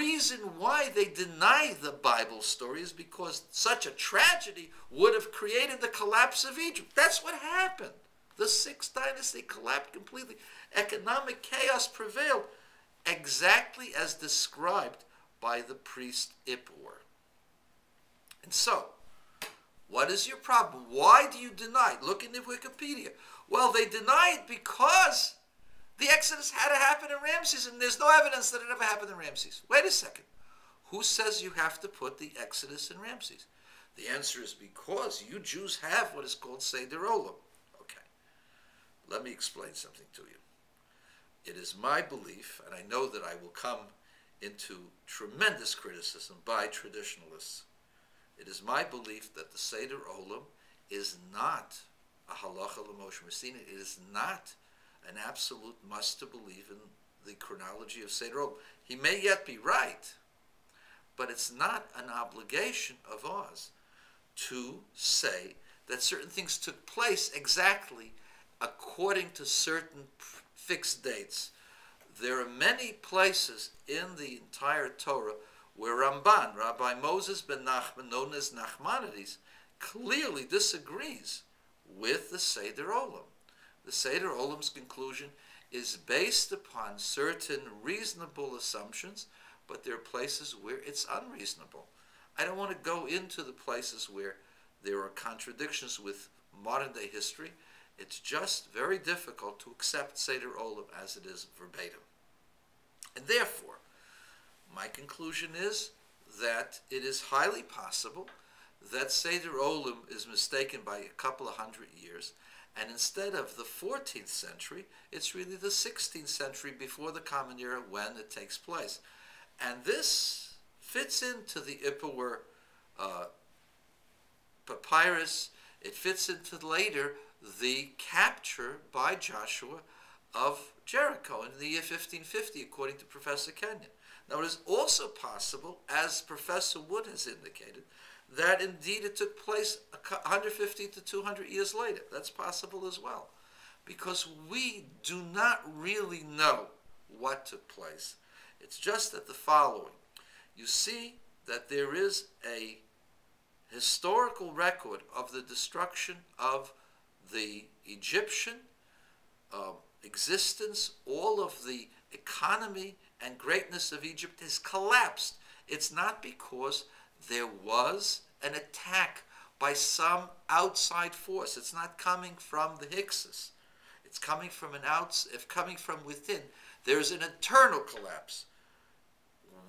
reason why they deny the Bible story is because such a tragedy would have created the collapse of Egypt. That's what happened. The sixth dynasty collapsed completely. Economic chaos prevailed, exactly as described by the priest Ippur. And so, what is your problem? Why do you deny it? Look in the Wikipedia. Well, they deny it because the Exodus had to happen in Ramses, and there's no evidence that it ever happened in Ramses. Wait a second. Who says you have to put the Exodus in Ramses? The answer is because you Jews have what is called Seder Olam. Okay. Let me explain something to you. It is my belief, and I know that I will come into tremendous criticism by traditionalists. It is my belief that the Seder Olam is not a halacha l'Moshe Messina. It is not an absolute must to believe in the chronology of Seder Olam. He may yet be right, but it's not an obligation of ours to say that certain things took place exactly according to certain fixed dates. There are many places in the entire Torah where Ramban, Rabbi Moses ben Nachman, known as Nachmanides, clearly disagrees with the Seder Olam. The Seder Olam's conclusion is based upon certain reasonable assumptions, but there are places where it's unreasonable. I don't want to go into the places where there are contradictions with modern-day history. It's just very difficult to accept Seder Olam as it is verbatim. And therefore, my conclusion is that it is highly possible that Seder Olam is mistaken by a couple of hundred years, and instead of the 14th century, it's really the 16th century before the Common Era when it takes place. And this fits into the Ippur papyrus. It fits into later the capture by Joshua of Jericho in the year 1550, according to Professor Kenyon. Now, it is also possible, as Professor Wood has indicated, that indeed it took place 150 to 200 years later. That's possible as well, because we do not really know what took place. It's just that the following. You see that there is a historical record of the destruction of the Egyptian existence. All of the economy and greatness of Egypt has collapsed. It's not because there was an attack by some outside force. It's not coming from the Hyksos. It's coming from coming from within. There's an internal collapse.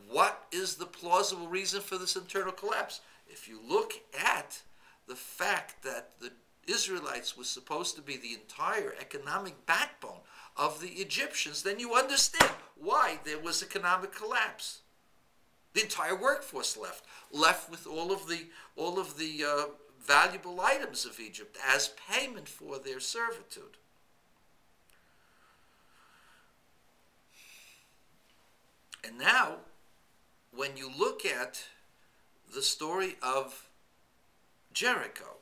What is the plausible reason for this internal collapse? If you look at the fact that the Israelites were supposed to be the entire economic backbone of the Egyptians, then you understand why there was economic collapse. The entire workforce left with all of the valuable items of Egypt as payment for their servitude. And now, when you look at the story of Jericho,